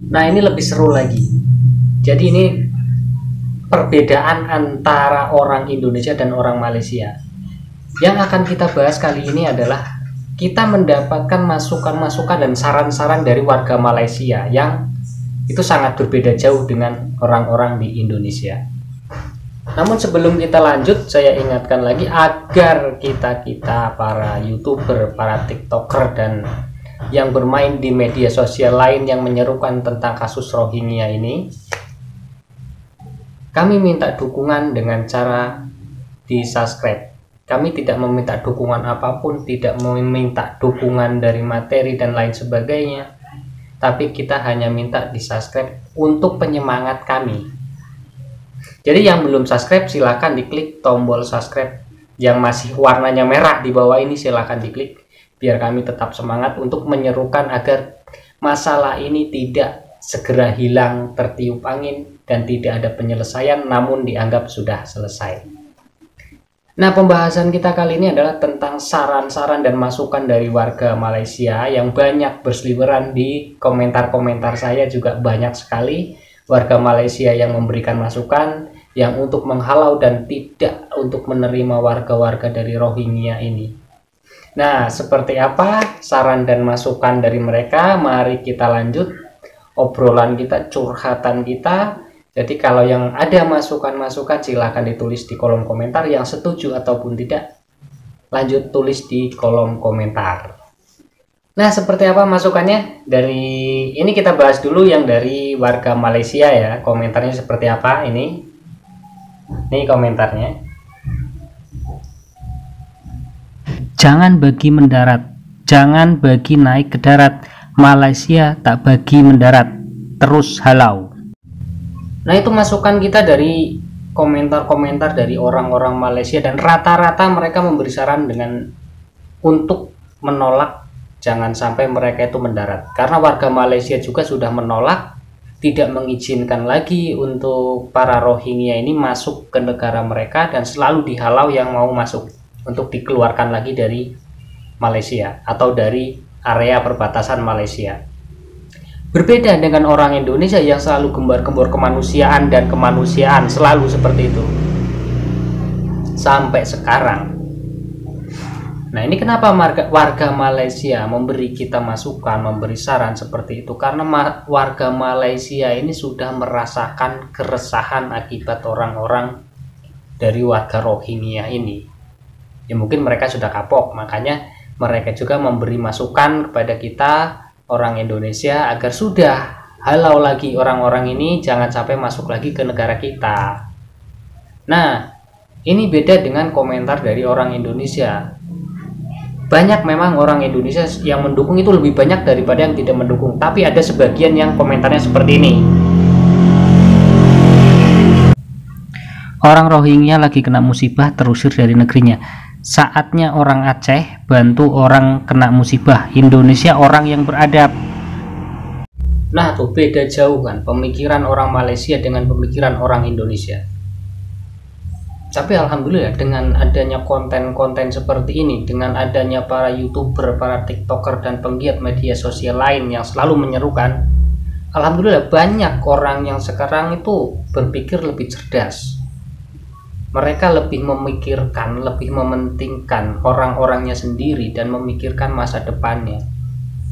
Nah, ini lebih seru lagi. Jadi ini perbedaan antara orang Indonesia dan orang Malaysia. Yang akan kita bahas kali ini adalah kita mendapatkan masukan-masukan dan saran-saran dari warga Malaysia yang itu sangat berbeda jauh dengan orang-orang di Indonesia. Namun sebelum kita lanjut, saya ingatkan lagi agar kita para YouTuber, para TikToker dan yang bermain di media sosial lain yang menyerukan tentang kasus Rohingya ini, kami minta dukungan dengan cara di subscribe. Kami tidak meminta dukungan apapun, tidak meminta dukungan dari materi dan lain sebagainya, tapi kita hanya minta di subscribe untuk penyemangat kami. Jadi yang belum subscribe silahkan diklik tombol subscribe yang masih warnanya merah di bawah ini, silahkan diklik biar kami tetap semangat untuk menyerukan agar masalah ini tidak segera hilang tertiup angin dan tidak ada penyelesaian namun dianggap sudah selesai. Nah, pembahasan kita kali ini adalah tentang saran-saran dan masukan dari warga Malaysia yang banyak berseliweran di komentar-komentar saya. Juga banyak sekali warga Malaysia yang memberikan masukan yang untuk menghalau dan tidak untuk menerima warga-warga dari Rohingya ini. Nah, seperti apa saran dan masukan dari mereka? Mari kita lanjut obrolan kita, curhatan kita. Jadi kalau yang ada masukan-masukan silahkan ditulis di kolom komentar, yang setuju ataupun tidak lanjut tulis di kolom komentar. Nah, seperti apa masukannya? Dari ini kita bahas dulu yang dari warga Malaysia ya. Komentarnya seperti apa ini? Nih komentarnya. Jangan bagi mendarat, jangan bagi naik ke darat. Malaysia tak bagi mendarat, terus halau. Nah, itu masukan kita dari komentar-komentar dari orang-orang Malaysia, dan rata-rata mereka memberi saran dengan untuk menolak jangan sampai mereka itu mendarat, karena warga Malaysia juga sudah menolak, tidak mengizinkan lagi untuk para Rohingya ini masuk ke negara mereka dan selalu dihalau yang mau masuk untuk dikeluarkan lagi dari Malaysia atau dari area perbatasan Malaysia. Berbeda dengan orang Indonesia yang selalu gembar-gembor kemanusiaan dan kemanusiaan, selalu seperti itu sampai sekarang. Nah, ini kenapa warga Malaysia memberi kita masukan, memberi saran seperti itu, karena warga Malaysia ini sudah merasakan keresahan akibat orang-orang dari warga Rohingya ini. Ya mungkin mereka sudah kapok, makanya mereka juga memberi masukan kepada kita orang Indonesia agar sudah halau lagi orang-orang ini, jangan sampai masuk lagi ke negara kita. Nah, ini beda dengan komentar dari orang Indonesia. Banyak memang orang Indonesia yang mendukung itu lebih banyak daripada yang tidak mendukung, tapi ada sebagian yang komentarnya seperti ini. Orang Rohingya lagi kena musibah terusir dari negerinya. Saatnya orang Aceh bantu orang kena musibah. Indonesia orang yang beradab. Nah, tuh beda jauh kan pemikiran orang Malaysia dengan pemikiran orang Indonesia. Tapi alhamdulillah dengan adanya konten-konten seperti ini, dengan adanya para YouTuber, para TikToker dan penggiat media sosial lain yang selalu menyerukan, alhamdulillah banyak orang yang sekarang itu berpikir lebih cerdas. Mereka lebih memikirkan, lebih mementingkan orang-orangnya sendiri dan memikirkan masa depannya,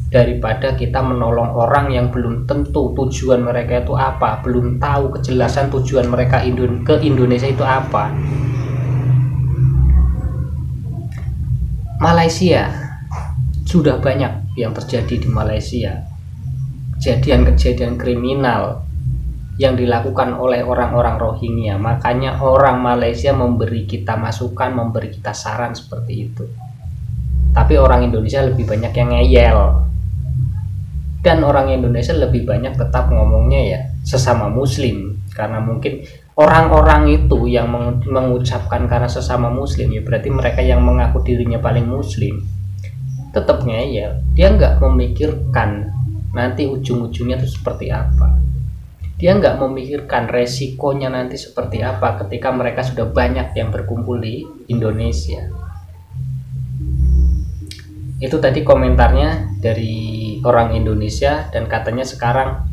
daripada kita menolong orang yang belum tentu tujuan mereka itu apa, belum tahu kejelasan tujuan mereka ke Indonesia itu apa. Malaysia sudah banyak yang terjadi di Malaysia, kejadian-kejadian kriminal yang dilakukan oleh orang-orang Rohingya. Makanya orang Malaysia memberi kita masukan, memberi kita saran seperti itu. Tapi orang Indonesia lebih banyak yang ngeyel, dan orang Indonesia lebih banyak tetap ngomongnya ya sesama muslim, karena mungkin orang-orang itu yang mengucapkan karena sesama muslim, ya berarti mereka yang mengaku dirinya paling muslim tetap ngeyel. Dia nggak memikirkan nanti ujung-ujungnya itu seperti apa. Dia nggak memikirkan resikonya nanti seperti apa ketika mereka sudah banyak yang berkumpul di Indonesia. Itu tadi komentarnya dari orang Indonesia, dan katanya sekarang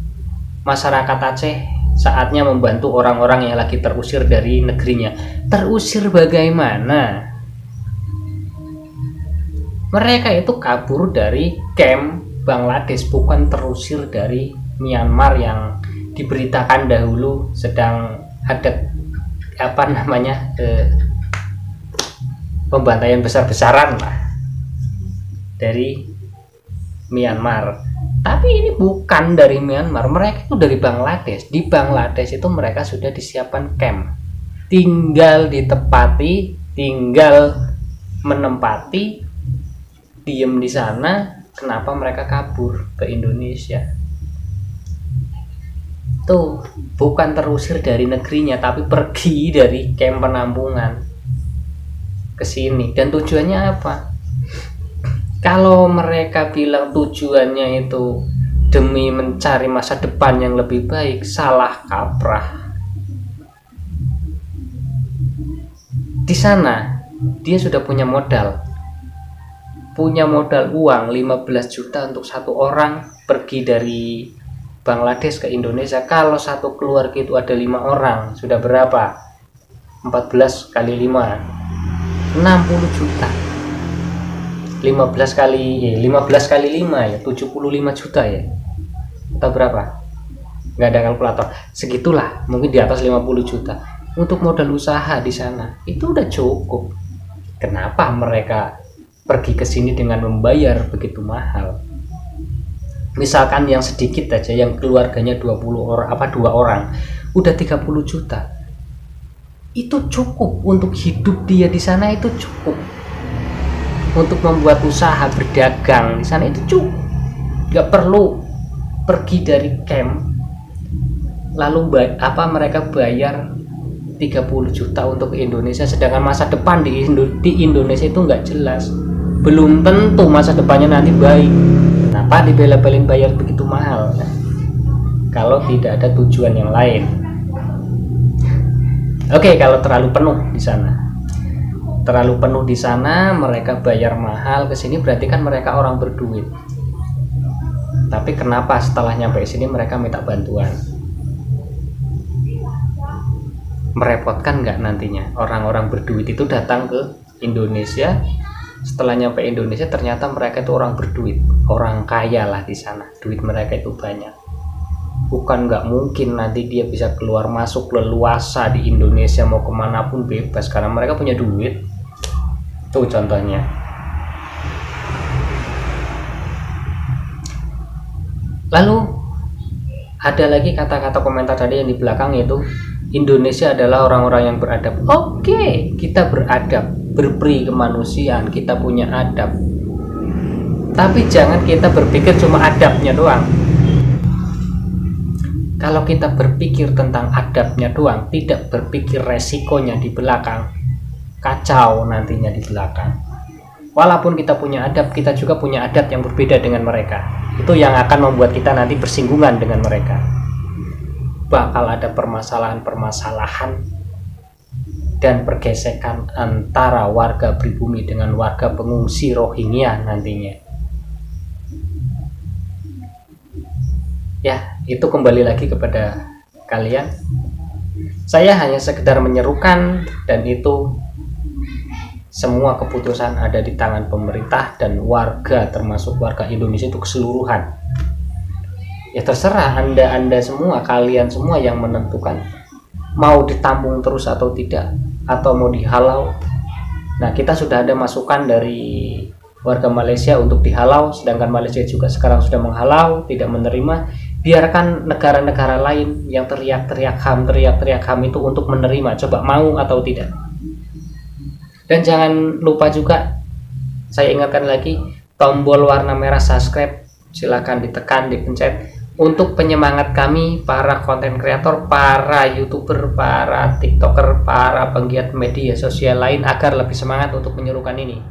masyarakat Aceh saatnya membantu orang-orang yang lagi terusir dari negerinya. Terusir bagaimana? Mereka itu kabur dari camp Bangladesh, bukan terusir dari Myanmar yang diberitakan dahulu sedang ada pembantaian besar-besaran lah dari Myanmar. Tapi ini bukan dari Myanmar, mereka itu dari Bangladesh. Di Bangladesh itu mereka sudah disiapkan camp, tinggal ditepati, tinggal menempati, diem di sana. Kenapa mereka kabur ke Indonesia? Tuh, bukan terusir dari negerinya, tapi pergi dari camp penampungan ke sini. Dan tujuannya apa? Kalau mereka bilang tujuannya itu demi mencari masa depan yang lebih baik, salah kaprah. Di sana dia sudah punya modal uang 15 juta untuk satu orang pergi dari Bangladesh ke Indonesia. Kalau satu keluarga itu ada 5 orang, sudah berapa? 14 kali 5 60 juta. 15 kali 5 ya 75 juta ya, atau berapa? Nggak ada kalkulator, segitulah, mungkin di atas 50 juta untuk modal usaha di sana. Itu udah cukup. Kenapa mereka pergi ke sini dengan membayar begitu mahal? Misalkan yang sedikit aja, yang keluarganya 2 orang udah 30 juta. Itu cukup untuk hidup dia di sana, itu cukup untuk membuat usaha berdagang di sana, itu cukup. Nggak perlu pergi dari camp lalu mereka bayar 30 juta untuk ke Indonesia, sedangkan masa depan di Indonesia itu nggak jelas. Belum tentu masa depannya nanti baik. Kenapa dibela-belain bayar begitu mahal? Kalau tidak ada tujuan yang lain. Oke, kalau terlalu penuh di sana, mereka bayar mahal ke sini, berarti kan mereka orang berduit. Tapi kenapa setelah nyampe sini mereka minta bantuan? Merepotkan nggak nantinya? Orang-orang berduit itu datang ke Indonesia, setelah nyampe Indonesia ternyata mereka itu orang berduit, orang kaya lah di sana, duit mereka itu banyak. Bukan nggak mungkin nanti dia bisa keluar masuk leluasa di Indonesia, mau kemanapun bebas karena mereka punya duit. Tuh contohnya. Lalu ada lagi kata-kata komentar tadi yang di belakang, yaitu Indonesia adalah orang-orang yang beradab. Oke, kita beradab, berperi kemanusiaan, kita punya adab. Tapi jangan kita berpikir cuma adabnya doang. Kalau kita berpikir tentang adabnya doang, tidak berpikir resikonya di belakang, kacau nantinya di belakang. Walaupun kita punya adab, kita juga punya adat yang berbeda dengan mereka. Itu yang akan membuat kita nanti bersinggungan dengan mereka. Bakal ada permasalahan-permasalahan dan pergesekan antara warga pribumi dengan warga pengungsi Rohingya nantinya. Ya, itu kembali lagi kepada kalian. Saya hanya sekedar menyerukan, dan itu semua keputusan ada di tangan pemerintah dan warga, termasuk warga Indonesia itu keseluruhan. Ya terserah anda semua, kalian semua yang menentukan mau ditampung terus atau tidak, atau mau dihalau. Nah, kita sudah ada masukan dari warga Malaysia untuk dihalau, sedangkan Malaysia juga sekarang sudah menghalau, tidak menerima. Biarkan negara-negara lain yang teriak-teriak HAM itu untuk menerima, coba mau atau tidak. Dan jangan lupa juga, saya ingatkan lagi, tombol warna merah subscribe silakan ditekan, dipencet, untuk penyemangat kami, para konten kreator, para youtuber, para tiktoker, para penggiat media sosial lain, agar lebih semangat untuk menyerukan ini.